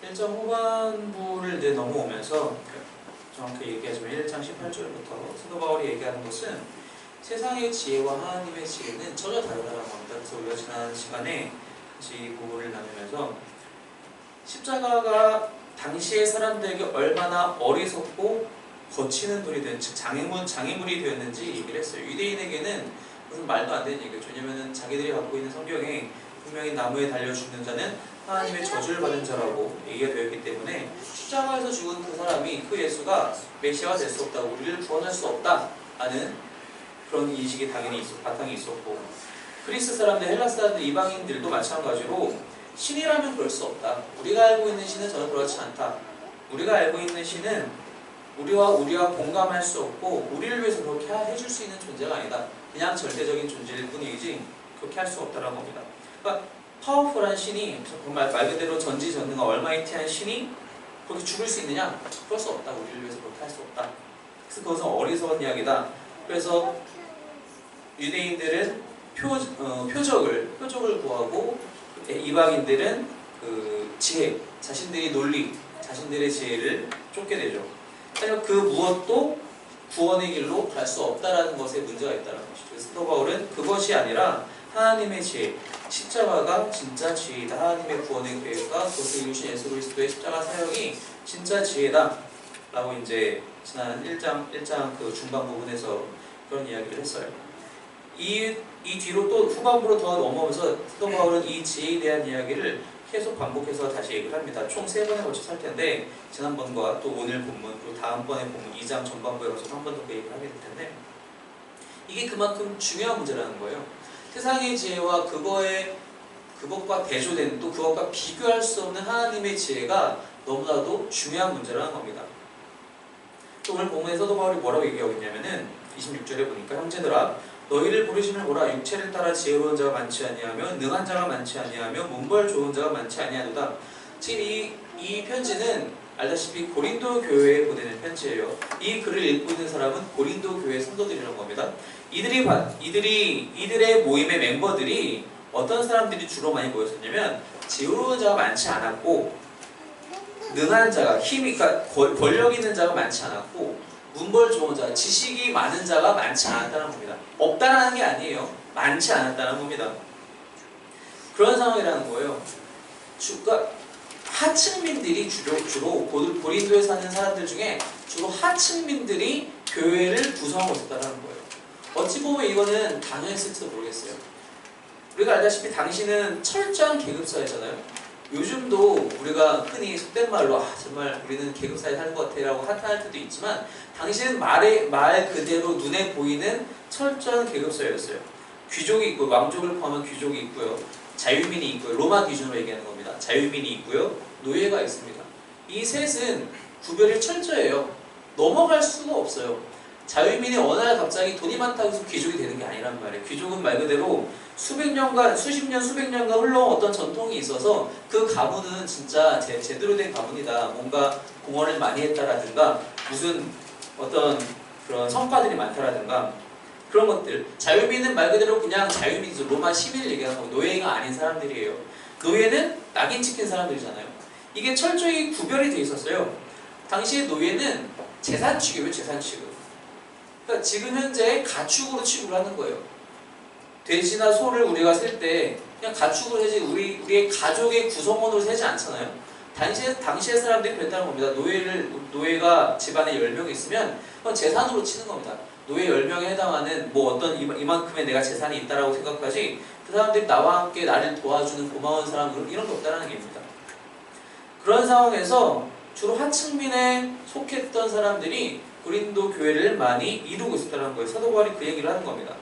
1장 후반부를 이제 넘어오면서 정확히 얘기하자면 1장 18절부터 사도 바울이 얘기하는 것은 세상의 지혜와 하나님의 지혜는 전혀 다르다는 겁니다. 그래서 우리가 지난 시간에 같이 이 부분을 나누면서 십자가가 당시의 사람들에게 얼마나 어리석고 거치는 돌이 된, 즉 장애물이 되었는지 얘기를 했어요. 유대인에게는 무슨 말도 안 되는 얘기죠. 왜냐하면 자기들이 갖고 있는 성경에 분명히 나무에 달려 죽는 자는 하나님의 저주를 받은 자라고 얘기가 되었기 때문에 십자가에서 죽은 그 사람이, 그 예수가 메시아가 될 수 없다고, 우리를 구원할 수 없다라는 그런 인식이 당연히 바탕이 있었고, 그리스 사람들, 헬라 사람들, 이방인들도 마찬가지로 신이라면 그럴 수 없다. 우리가 알고 있는 신은 전혀 그렇지 않다. 우리가 알고 있는 신은 우리와 공감할 수 없고 우리를 위해서 그렇게 해줄 수 있는 존재가 아니다. 그냥 절대적인 존재일 뿐이지 그렇게 할 수 없다라는 겁니다. 그러니까 파워풀한 신이, 정말 말 그대로 전지전능한 얼마이티한 신이 그렇게 죽을 수 있느냐? 그럴 수 없다. 우리를 위해서 그렇게 할 수 없다. 그래서 그것은 어리석은 이야기다. 그래서 유대인들은 표적을 구하고, 이방인들은 그 지혜, 자신들이 논리, 자신들의 지혜를 쫓게 되죠. 그래서 그 무엇도 구원의 길로 갈 수 없다라는 것에 문제가 있다는 것이죠. 그래서 사도 바울은 그것이 아니라 하나님의 지혜, 십자가가 진짜 지혜이다. 하나님의 구원의 계획과 그것을 이루신 예수 그리스도의 십자가 사역이 진짜 지혜다 라고 이제 지난 1장 그 중반 부분에서 그런 이야기를 했어요. 이 뒤로 또 후반부로 더 넘어오면서 사도 바울은 이 지혜에 대한 이야기를 계속 반복해서 다시 얘기를 합니다. 총 3번에 걸쳐서 할 텐데, 지난번과 또 오늘 본문, 그리고 다음번에 본문 2장 전반부에 가서 한 번 더 그 얘기를 하게 될 텐데, 이게 그만큼 중요한 문제라는 거예요. 세상의 지혜와 그것과 대조되는, 또 그것과 비교할 수 없는 하나님의 지혜가 너무나도 중요한 문제라는 겁니다. 또 오늘 본문에서도 바울이 뭐라고 얘기하고 있냐면은 26절에 보니까, 형제들아 너희를 부르심을 보라. 육체를 따라 지혜로운 자가 많지 아니하며 능한 자가 많지 아니하며 문벌 좋은 자가 많지 아니하도다. 지금 이 편지는 알다시피 고린도 교회에 보내는 편지예요. 이 글을 읽고 있는 사람은 고린도 교회 성도들이라는 겁니다. 이들의 모임의 멤버들이 어떤 사람들이 주로 많이 모였었냐면, 지혜로운 자가 많지 않았고, 능한 자가, 그러니까 권력 있는 자가 많지 않았고, 문벌 좋은 자, 지식이 많은 자가 많지 않았다는 겁니다. 없다라는 게 아니에요. 많지 않았다는 겁니다. 그런 상황이라는 거예요. 그러니까 하층민들이 주로 고린도에 사는 사람들 중에 주로 하층민들이 교회를 구성하고 있었다는 거예요. 어찌 보면 이거는 당연했을지도 모르겠어요. 우리가 알다시피 당시는 철저한 계급사회잖아요. 요즘도 우리가 흔히 속된 말로 정말 우리는 계급사회 사는 것 같아 라고 한탄할 때도 있지만, 당시는 말 그대로 눈에 보이는 철저한 계급사회였어요. 귀족이 있고, 왕족을 포함한 귀족이 있고요, 자유민이 있고요, 로마 기준으로 얘기하는 겁니다. 자유민이 있고요, 노예가 있습니다. 이 셋은 구별이 철저해요. 넘어갈 수가 없어요. 자유민이 어느 날 갑자기 돈이 많다고 해서 귀족이 되는 게 아니란 말이에요. 귀족은 말 그대로 수십 년간 흘러온 어떤 전통이 있어서 그 가문은 진짜 제대로 된 가문이다. 뭔가 공헌을 많이 했다라든가, 무슨 어떤 그런 성과들이 많다라든가, 그런 것들. 자유민은 말 그대로 그냥 자유민이죠. 로마 시민을 얘기하는 거고, 노예가 아닌 사람들이에요. 노예는 낙인 찍힌 사람들이잖아요. 이게 철저히 구별이 돼 있었어요. 당시의 노예는 재산 취급이에요. 재산 취급. 그러니까 지금 현재 가축으로 취급을 하는 거예요. 돼지나 소를 우리가 셀 때 그냥 가축으로 세지 우리의 가족의 구성원으로 세지 않잖아요. 당시의 사람들이 그랬다는 겁니다. 노예가 집안에 10명 있으면 그건 재산으로 치는 겁니다. 노예 10명에 해당하는 뭐 어떤 이만큼의 내가 재산이 있다라고 생각하지, 그 사람들이 나와 함께 나를 도와주는 고마운 사람, 이런 게 없다라는 얘기입니다. 그런 상황에서 주로 하층민에 속했던 사람들이 고린도 교회를 많이 이루고 있었다는 거예요. 사도 바울이 그 얘기를 하는 겁니다.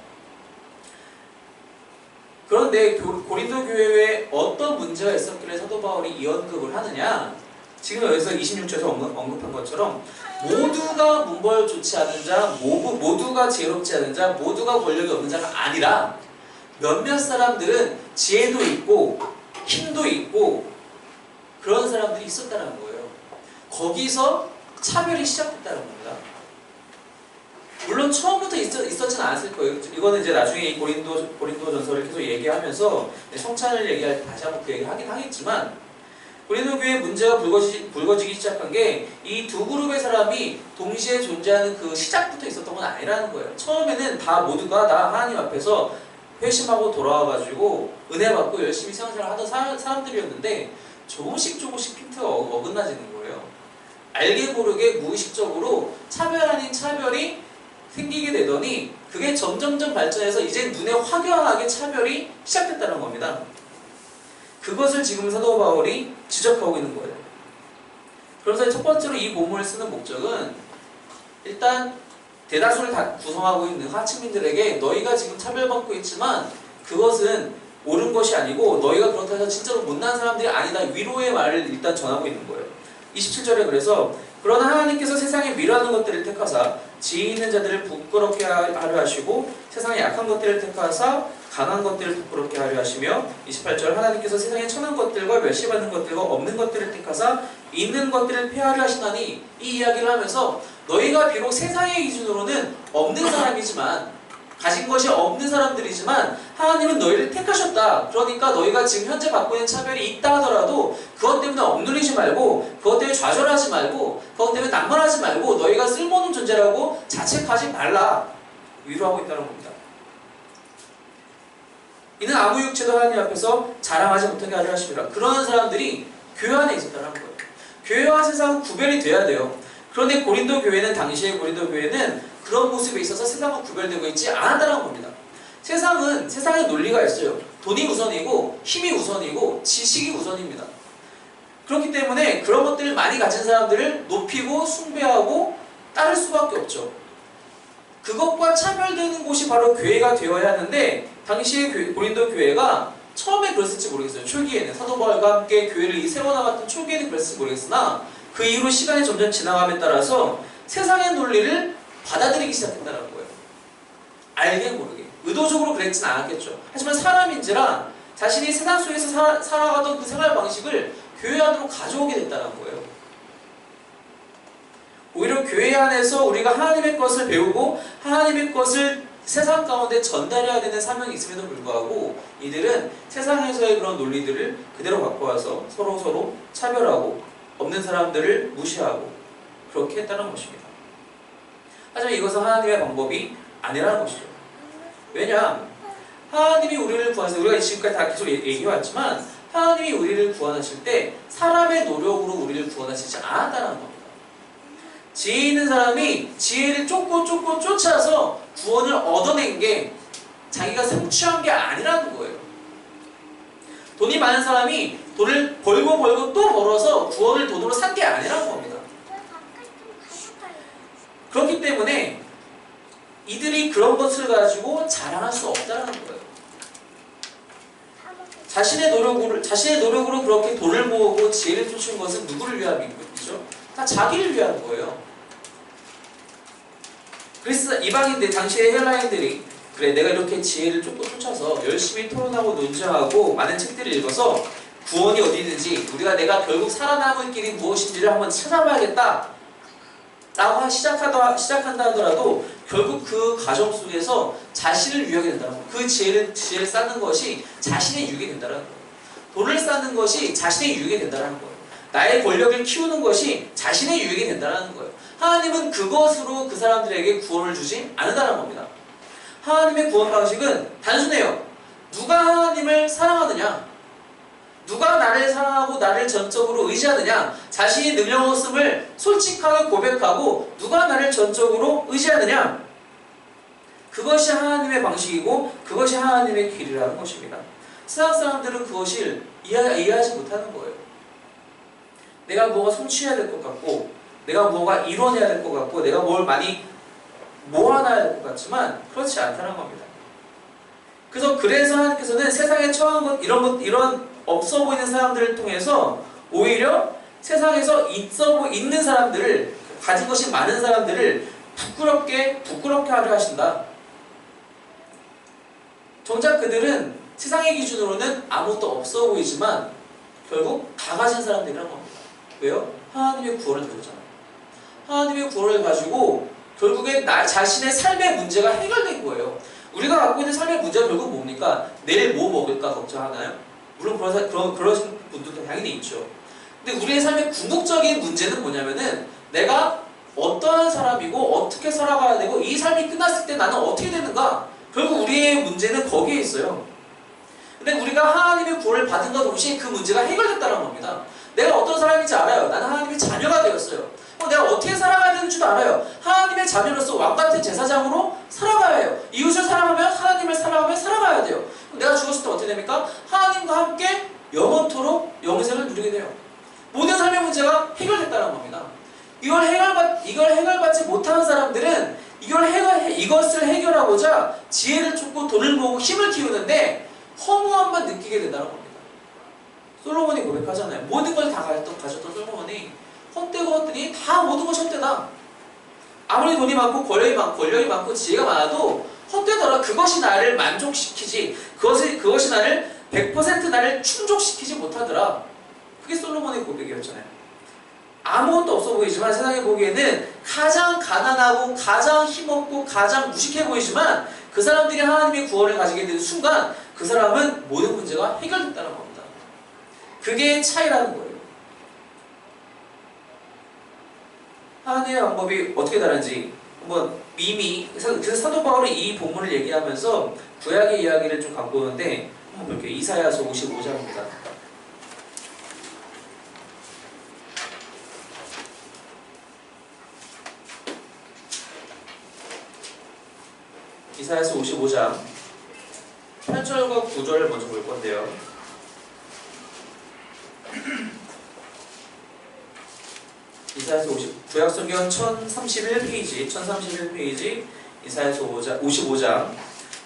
그런데 고린도 교회에 어떤 문제가 있었길래 사도 바울이 이 언급을 하느냐? 지금 여기서 26절에서 언급한 것처럼, 모두가 문벌 좋지 않은 자, 모두가 지혜롭지 않은 자, 모두가 권력이 없는 자가 아니라 몇몇 사람들은 지혜도 있고 힘도 있고 그런 사람들이 있었다는 거예요. 거기서 차별이 시작됐다는 겁니다. 물론 처음부터 있었진 않았을 거예요. 이거는 이제 나중에 이 고린도 전서를 계속 얘기하면서 성찬을 얘기할 때 다시 한번 그 얘기를 하긴 하겠지만, 고린도교회 문제가 불거지기 시작한 게 이 두 그룹의 사람이 동시에 존재하는 그 시작부터 있었던 건 아니라는 거예요. 처음에는 다 모두가 다 하나님 앞에서 회심하고 돌아와가지고 은혜 받고 열심히 생활을 하던 사람들이었는데 조금씩 핀트가 어긋나지는 거예요. 알게 모르게 무의식적으로 차별 아닌 차별이 생기게 되더니 그게 점점점 발전해서 이제 눈에 확연하게 차별이 시작됐다는 겁니다. 그것을 지금 사도 바울이 지적하고 있는 거예요. 그래서 첫 번째로 이 본문을 쓰는 목적은 일단 대다수를 다 구성하고 있는 하층민들에게 너희가 지금 차별받고 있지만 그것은 옳은 것이 아니고 너희가 그렇다 해서 진짜로 못난 사람들이 아니다. 위로의 말을 일단 전하고 있는 거예요. 27절에 그래서 그러나 하나님께서 세상에 미련한 것들을 택하사 지혜 있는 자들을 부끄럽게 하려 하시고 세상에 약한 것들을 택하사 강한 것들을 부끄럽게 하려 하시며 28절 하나님께서 세상에 천한 것들과 멸시받는 것들과 없는 것들을 택하사 있는 것들을 폐하려 하시나니 이 이야기를 하면서 너희가 비록 세상의 기준으로는 없는 사람이지만 가진 것이 없는 사람들이지만 하나님은 너희를 택하셨다. 그러니까 너희가 지금 현재 받고 있는 차별이 있다 하더라도 그것 때문에 억눌리지 말고 그것 때문에 좌절하지 말고 그것 때문에 난만하지 말고 너희가 쓸모없는 존재라고 자책하지 말라. 위로하고 있다는 겁니다. 이는 아무 육체도 하나님 앞에서 자랑하지 못하게 하려 하십니다. 그런 사람들이 교회 안에 있었다는 거예요. 교회와 세상은 구별이 돼야 돼요. 그런데 고린도 교회는 당시의 고린도 교회는 그런 모습에 있어서 세상과 구별되고 있지 않았다는 겁니다. 세상의 논리가 있어요. 돈이 우선이고 힘이 우선이고 지식이 우선입니다. 그렇기 때문에 그런 것들을 많이 가진 사람들을 높이고 숭배하고 따를 수밖에 없죠. 그것과 차별되는 곳이 바로 교회가 되어야 하는데 당시의 고린도 교회가 처음에 그랬을지 모르겠어요. 초기에는 사도 바울과 함께 교회를 세워나갔던 초기에는 그랬을지 모르겠으나 그 이후로 시간이 점점 지나감에 따라서 세상의 논리를 받아들이기 시작했다는 거예요. 알게 모르게. 의도적으로 그랬진 않았겠죠. 하지만 사람인지라 자신이 세상 속에서 살아가던 그 생활 방식을 교회 안으로 가져오게 됐다는 거예요. 오히려 교회 안에서 우리가 하나님의 것을 배우고 하나님의 것을 세상 가운데 전달해야 되는 사명이 있음에도 불구하고 이들은 세상에서의 그런 논리들을 그대로 갖고 와서 서로 차별하고 없는 사람들을 무시하고 그렇게 했다는 것입니다. 하지만 이것은 하나님의 방법이 아니라는 것이죠. 왜냐? 하나님이 우리를 구하셔서 우리가 지금까지 다 계속 얘기해왔지만 하나님이 우리를 구원하실 때 사람의 노력으로 우리를 구원하시지 않았다는 겁니다. 지혜 있는 사람이 지혜를 쫓고 쫓아서 구원을 얻어낸 게 자기가 성취한 게 아니라는 거예요. 돈이 많은 사람이 돈을 벌고 또 벌어서 구원을 돈으로 산 게 아니라는 겁니다. 그렇기 때문에 이들이 그런 것을 가지고 자랑할 수 없다는 거예요. 자신의 노력으로 그렇게 돈을 모으고 지혜를 쫓은 것은 누구를 위함이죠? 다 자기를 위한 거예요. 그래서 이방인들, 당시의 헬라인들이 그래 내가 이렇게 지혜를 쫓아서 열심히 토론하고 논쟁하고 많은 책들을 읽어서 구원이 어디든지 내가 결국 살아남을 길이 무엇인지를 한번 찾아봐야겠다 라고 시작한다 하더라도 결국 그 과정 속에서 자신을 유익하게 된다는 거예요. 그 지혜를 쌓는 것이 자신의 유익이 된다는 거예요. 돈을 쌓는 것이 자신의 유익이 된다는 거예요. 나의 권력을 키우는 것이 자신의 유익이 된다는 거예요. 하나님은 그것으로 그 사람들에게 구원을 주지 않는다는 겁니다. 하나님의 구원 방식은 단순해요. 누가 하나님을 사랑하느냐, 누가 나를 사랑하고 나를 전적으로 의지하느냐, 자신이 능력 없음을 솔직하게 고백하고 누가 나를 전적으로 의지하느냐, 그것이 하나님의 방식이고 그것이 하나님의 길이라는 것입니다. 세상 사람들은 그것을 이해하지 못하는 거예요. 내가 뭐가 성취해야 될 것 같고 내가 뭐가 이뤄내야 될 것 같고 내가 뭘 많이 모아놔야 될 것 같지만 그렇지 않다는 겁니다. 그래서 하나님께서는 세상에 처한 것 이런 없어 보이는 사람들을 통해서 오히려 세상에서 있는 사람들을 가진 것이 많은 사람들을 부끄럽게 하려 하신다. 정작 그들은 세상의 기준으로는 아무것도 없어 보이지만 결국 다 가진 사람들이란 겁니다. 왜요? 하나님의 구원을 들었잖아요. 하나님의 구원을 가지고 결국에 자신의 삶의 문제가 해결된 거예요. 우리가 갖고 있는 삶의 문제가 결국 뭡니까? 내일 뭐 먹을까 걱정하나요? 물론 그러신 분들도 당연히 있죠. 근데 우리의 삶의 궁극적인 문제는 뭐냐면은 내가 어떠한 사람이고 어떻게 살아가야 되고 이 삶이 끝났을 때 나는 어떻게 되는가? 결국 우리의 문제는 거기에 있어요. 근데 우리가 하나님의 구원을 받은 것 동시에 그 문제가 해결됐다는 겁니다. 내가 어떤 사람인지 알아요. 나는 하나님의 자녀가 되었어요. 내가 어떻게 살아가야 되는 줄도 알아요. 하나님의 자녀로서 왕같은 제사장으로 살아가야 해요. 이웃을 사랑하며 하나님을 사랑하며 살아가야 돼요. 그럼 내가 죽었을 때 어떻게 됩니까? 하나님과 함께 영원토록 영생을 누리게 돼요. 모든 삶의 문제가 해결됐다는 겁니다. 이걸 해결받지 못하는 사람들은 이것을 해결하고자 지혜를 쫓고 돈을 모으고 힘을 키우는데 허무함만 느끼게 된다는 겁니다. 솔로몬이 고백하잖아요. 모든 걸 다 가졌던 솔로몬이 헛되고 헛되니 다 모든 것이 헛되다. 아무리 돈이 많고 권력이 많고 지혜가 많아도 헛되더라. 그것이 나를 만족시키지, 그것이 나를 100% 나를 충족시키지 못하더라. 그게 솔로몬의 고백이었잖아요. 아무것도 없어 보이지만 세상에 보기에는 가장 가난하고 가장 힘없고 가장 무식해 보이지만 그 사람들이 하나님의 구원을 가지게 되는 순간 그 사람은 모든 문제가 해결됐다는 겁니다. 그게 차이라는 거예요. 하나님의 방법이 어떻게 다른지 한번 그래서 사도 바울이 이 본문을 얘기하면서 구약의 이야기를 좀 갖고 오는데 한번 볼게요. 이사야서 55장입니다. 이사야서 55장 8절과 9절을 먼저 볼 건데요. 이사야서 구약성경 1031페이지 이사야서 55장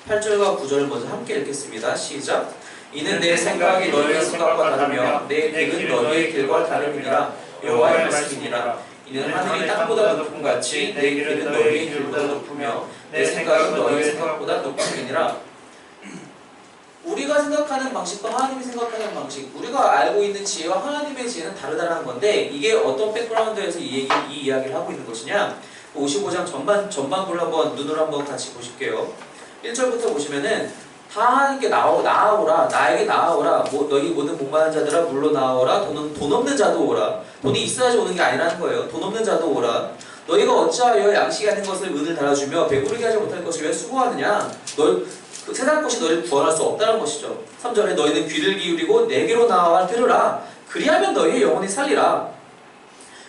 8절과 9절을 먼저 함께 읽겠습니다. 시작. 이는 내 생각이 너희의 생각과 다르며 내 길은 너희의 길과 다름이니라. 여호와의 말씀이니라. 이는 하늘이 땅보다 높음 같이 내 길은 너희의 길보다 높으며 내 생각은 너희의 생각보다 높음이니라. 우리가 생각하는 방식과 하나님이 생각하는 방식, 우리가 알고 있는 지혜와 하나님의 지혜는 다르다는 건데 이게 어떤 백그라운드에서 이 이야기를 하고 있는 것이냐. 55장 전반부를 한번 눈으로 한번 같이 보실게요. 1절부터 보시면은 다 하나님께 나아오라, 나에게 나아오라, 너희 모든 목마른 자들아 물로 나아오라, 돈 없는 자도 오라. 돈이 있어야지 오는 게 아니라는 거예요. 돈 없는 자도 오라. 너희가 어찌하여 양식이 아닌 것을 은을 달아주며 배부르게 하지 못할 것을 왜 수고하느냐. 그 세상 것이 너희를 구원할 수 없다는 것이죠. 3절에 너희는 귀를 기울이고 내게로 나와 들으라. 그리하면 너희의 영혼이 살리라.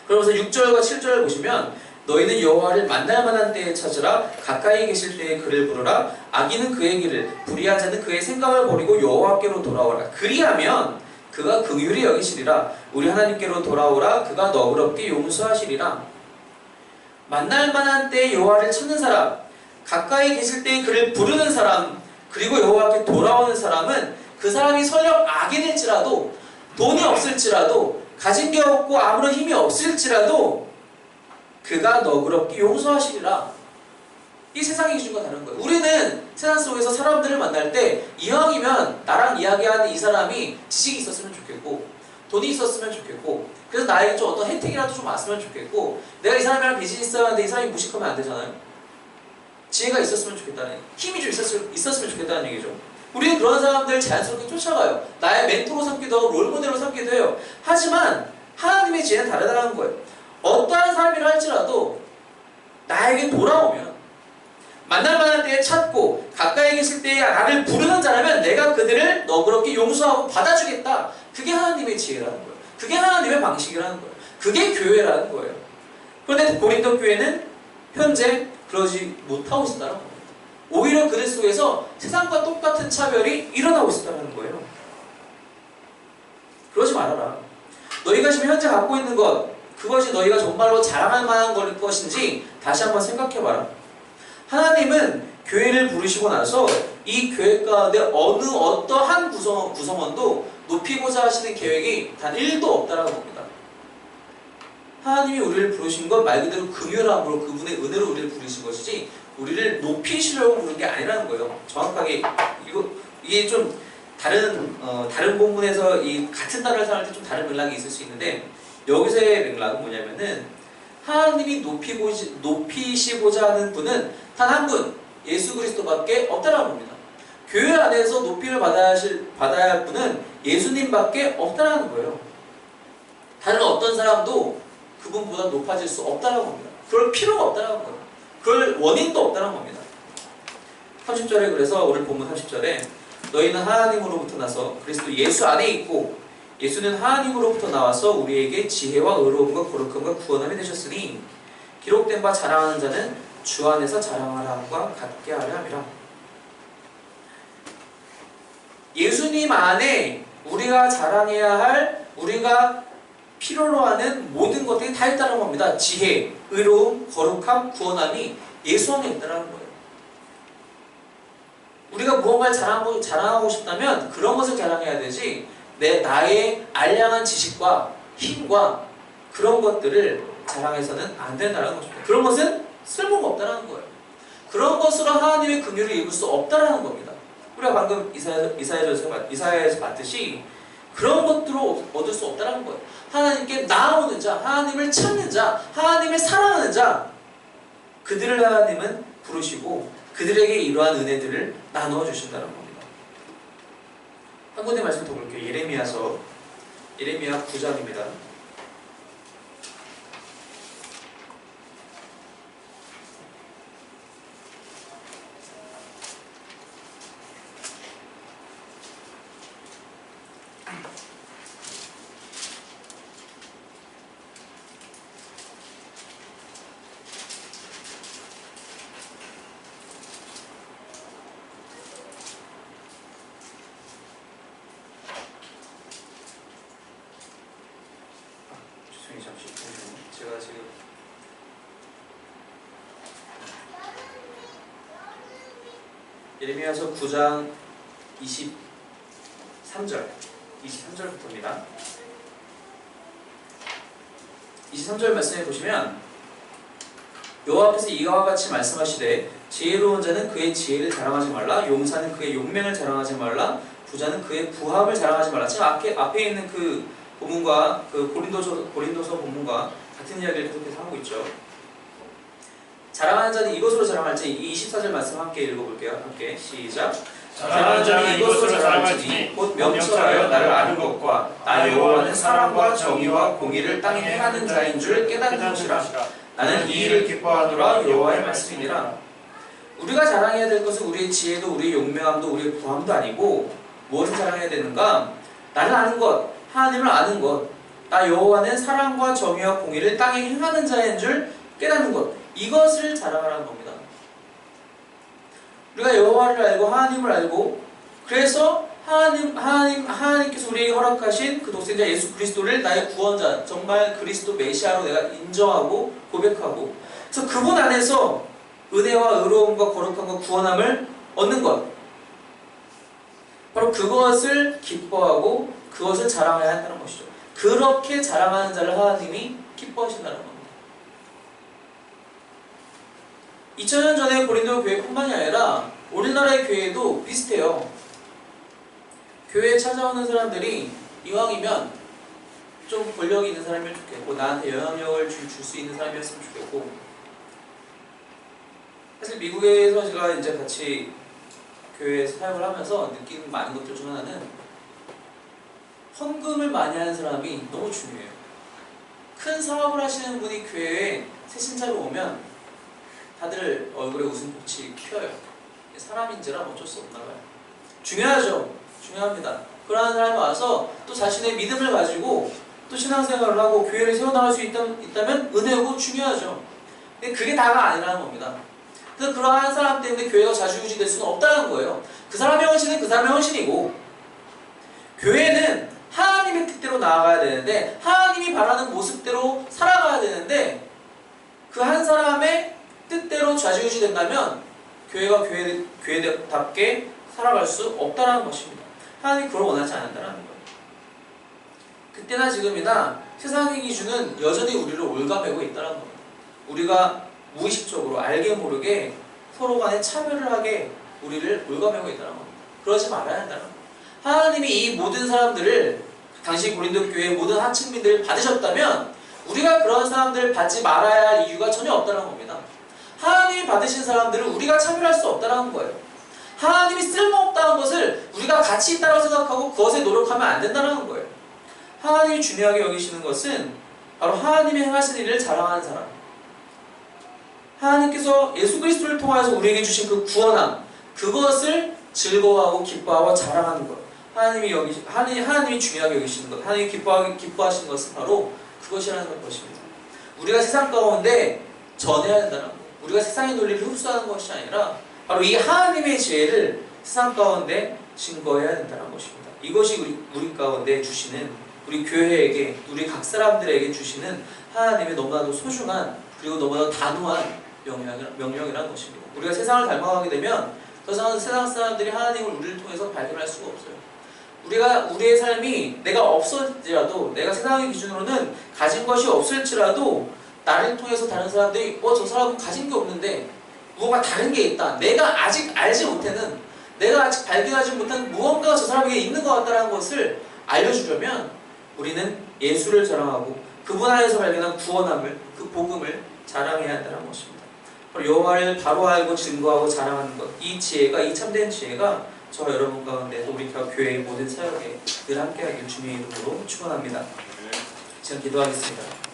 그러면서 6절과 7절을 보시면 너희는 여호와를 만날 만한 때에 찾으라. 가까이 계실 때에 그를 부르라. 악인은 그의 길을, 불의한 자는 그의 생각을 버리고 여호와께로 돌아오라. 그리하면 그가 긍휼히 여기시리라. 우리 하나님께로 돌아오라. 그가 너그럽게 용서하시리라. 만날 만한 때에 여호와를 찾는 사람, 가까이 계실 때에 그를 부르는 사람, 그리고 여호와께 돌아오는 사람은 그 사람이 설령 악인일지라도 돈이 없을지라도 가진 게 없고 아무런 힘이 없을지라도 그가 너그럽게 용서하시리라. 이 세상의 기준과 다른 거예요. 우리는 세상 속에서 사람들을 만날 때 이왕이면 나랑 이야기하는 이 사람이 지식이 있었으면 좋겠고 돈이 있었으면 좋겠고 그래서 나에게 좀 어떤 혜택이라도 좀 왔으면 좋겠고 내가 이 사람이랑 비즈니스 하는데 이 사람이 무식하면 안 되잖아요. 지혜가 있었으면 좋겠다는, 힘이 좀 있었으면 좋겠다는 얘기죠. 우리는 그런 사람들을 자연스럽게 쫓아가요. 나의 멘토로 삼기도 하고 롤모델로 삼기도 해요. 하지만 하나님의 지혜는 다르다는 거예요. 어떠한 삶이라 할지라도 나에게 돌아오면 만날 만한 때에 찾고 가까이 계실 때에 나를 부르는 자라면 내가 그들을 너그럽게 용서하고 받아주겠다. 그게 하나님의 지혜라는 거예요. 그게 하나님의 방식이라는 거예요. 그게 교회라는 거예요. 그런데 고린도 교회는 현재 그러지 못하고 있었다는 겁니다. 오히려 그들 속에서 세상과 똑같은 차별이 일어나고 있었다는 거예요. 그러지 말아라. 너희가 지금 현재 갖고 있는 것, 그것이 너희가 정말로 자랑할 만한 것인지 다시 한번 생각해봐라. 하나님은 교회를 부르시고 나서 이 교회 가운데 어떠한 구성원도 높이고자 하시는 계획이 단 1도 없다는 겁니다. 하나님이 우리를 부르신 건 말 그대로 긍휼함으로 그분의 은혜로 우리를 부르신 것이지 우리를 높이시려고 부른 게 아니라는 거예요. 정확하게 이게 좀 다른 본문에서 이 같은 단어를 사용할 때 좀 다른 맥락이 있을 수 있는데 여기서의 맥락은 뭐냐면은 하나님이 높이시고자 하는 분은 단 한 분, 예수 그리스도밖에 없다는 겁니다. 교회 안에서 높이를 받아야 할 분은 예수님밖에 없다는 거예요. 다른 어떤 사람도 그분보다 높아질 수 없다는 겁니다. 그럴 필요가 없다는 거예요. 그럴 원인도 없다는 겁니다. 30절에 그래서 오늘 본문 30절에 너희는 하나님으로부터 나서 그리스도 예수 안에 있고 예수는 하나님으로부터 나와서 우리에게 지혜와 의로움과 거룩함과 구원함이 되셨으니 기록된 바 자랑하는 자는 주 안에서 자랑하라 함과 같게 하려 함이라. 예수님 안에 우리가 자랑해야 할 우리가 필요로 하는 모든 것들이 다 있다는 겁니다. 지혜, 의로움, 거룩함, 구원함이 예수 안에 있다는 거예요. 우리가 무언가를 자랑하고 싶다면 그런 것을 자랑해야 되지 나의 알량한 지식과 힘과 그런 것들을 자랑해서는 안 된다는 것입니다. 그런 것은 쓸모가 없다는 거예요. 그런 것으로 하나님의 긍휼을 입을 수 없다는 겁니다. 우리가 방금 이사야에서 봤듯이 그런 것들로 얻을 수 없다는 거예요. 하나님께 나아오는 자, 하나님을 찾는 자, 하나님을 사랑하는 자, 그들을 하나님은 부르시고 그들에게 이러한 은혜들을 나누어 주신다는 겁니다. 한 군데 말씀 더 볼게요. 예레미야 9장입니다. 제가 지금 예레미야서 9장 23절부터입니다. 23절 말씀해 보시면 여호와께서 이와 같이 말씀하시되 지혜로운 자는 그의 지혜를 자랑하지 말라 용사는 그의 용맹을 자랑하지 말라 부자는 그의 부함을 자랑하지 말라. 지금 앞에 있는 그 본문과 그 고린도서 본문과 같은 이야기를 계속해서 하고 있죠. 자랑하는 자는 이것으로 자랑할지 이 24절 말씀 함께 읽어볼게요. 함께 시작. 자랑하는 자는 이것으로 자랑할지니 곧 명철하여 나를 아는 것과 나 여호와는 사랑과 정의와 공의를 땅에 행하는 자인 줄 깨닫는 것이라. 나는 이 일을 기뻐하노라 여호와의 말씀이니라. 우리가 자랑해야 될 것은 우리의 지혜도 우리의 용맹함도 우리의 부함도 아니고 무엇을 자랑해야 되는가? 나를 아는 것, 하나님을 아는 것, 나 여호와는 사랑과 정의와 공의를 땅에 행하는 자인 줄 깨닫는 것, 이것을 자랑하라는 겁니다. 우리가 여호와를 알고 하나님을 알고 그래서 하나님께서 우리에게 허락하신 그 독생자 예수 그리스도를 나의 구원자, 정말 그리스도 메시아로 내가 인정하고 고백하고 그래서 그분 안에서 은혜와 의로움과 거룩함과 구원함을 얻는 것, 바로 그것을 기뻐하고 그것을 자랑해야 한다는 것이죠. 그렇게 자랑하는 자를 하나님이 기뻐하신다는 겁니다. 2000년 전에 고린도 교회뿐만이 아니라 우리나라의 교회도 비슷해요. 교회에 찾아오는 사람들이 이왕이면 좀 권력이 있는 사람이면 좋겠고 나한테 영향력을 줄 수 있는 사람이었으면 좋겠고, 사실 미국에서 제가 이제 같이 교회에서 사역을 하면서 느끼는 많은 것들 중 하나는 헌금을 많이 하는 사람이 너무 중요해요. 큰 사업을 하시는 분이 교회에 새 신자로 오면 다들 얼굴에 웃음꽃이 피어요. 사람인지라 어쩔 수 없나 봐요. 중요하죠. 중요합니다. 그러한 사람이 와서 또 자신의 믿음을 가지고 또 신앙생활을 하고 교회를 세워나갈 수 있다면 은혜고 중요하죠. 근데 그게 다가 아니라는 겁니다. 그래서 그러한 사람 때문에 교회가 자주유지 될 수는 없다는 거예요. 그 사람의 헌신은 그 사람의 헌신이고, 교회는 하나님의 뜻대로 나아가야 되는데 하나님이 바라는 모습대로 살아가야 되는데 그 한 사람의 뜻대로 좌지우지 된다면 교회가 교회답게 살아갈 수 없다는 것입니다. 하나님이 그걸 원하지 않는다는 거예요. 그때나 지금이나 세상의 기준은 여전히 우리를 올가매고 있다는 겁니다. 우리가 무의식적으로 알게 모르게 서로 간에 차별을 하게 우리를 올가매고 있다는 겁니다. 그러지 말아야 한다는 겁니다. 하나님이 이 모든 사람들을, 당시 고린도 교회의 모든 하층민들을 받으셨다면 우리가 그런 사람들을 받지 말아야 할 이유가 전혀 없다는 겁니다. 하나님이 받으신 사람들을 우리가 차별할 수 없다는 거예요. 하나님이 쓸모없다는 것을 우리가 가치 있다고 생각하고 그것에 노력하면 안 된다는 거예요. 하나님이 중요하게 여기시는 것은 바로 하나님이 행하신 일을 자랑하는 사람. 하나님께서 예수 그리스도를 통하여서 우리에게 주신 그 구원함, 그것을 즐거워하고 기뻐하고 자랑하는 것. 하나님이 중요하게 여기시는 것, 하나님이 기뻐하시는 것은 바로 그것이라는 것입니다. 우리가 세상 가운데 전해야 된다는 것, 우리가 세상의 논리를 흡수하는 것이 아니라 바로 이 하나님의 지혜를 세상 가운데 증거해야 된다는 것입니다. 이것이 우리 가운데 주시는, 우리 교회에게, 우리 각 사람들에게 주시는 하나님의 너무나도 소중한 그리고 너무나도 단호한 명령이라는 것입니다. 우리가 세상을 닮아가게 되면 더 이상 세상 사람들이 하나님을 우리를 통해서 발견할 수가 없어요. 우리의 삶이 내가 없을지라도, 내가 세상의 기준으로는 가진 것이 없을지라도 나를 통해서 다른 사람들이 저 사람은 가진 게 없는데 무언가 다른 게 있다, 내가 아직 알지 못하는, 내가 아직 발견하지 못한 무언가가 저 사람에게 있는 것 같다는 것을 알려주려면 우리는 예수를 자랑하고 그분 안에서 발견한 구원함을, 그 복음을 자랑해야 한다는 것입니다. 여호와를 바로 알고 증거하고 자랑하는 것, 이 지혜가, 이 참된 지혜가 저와 여러분 가운데 또 우리 교회의 모든 사역에 늘 함께하길 주님의 이름으로 축원합니다. 지금 기도하겠습니다.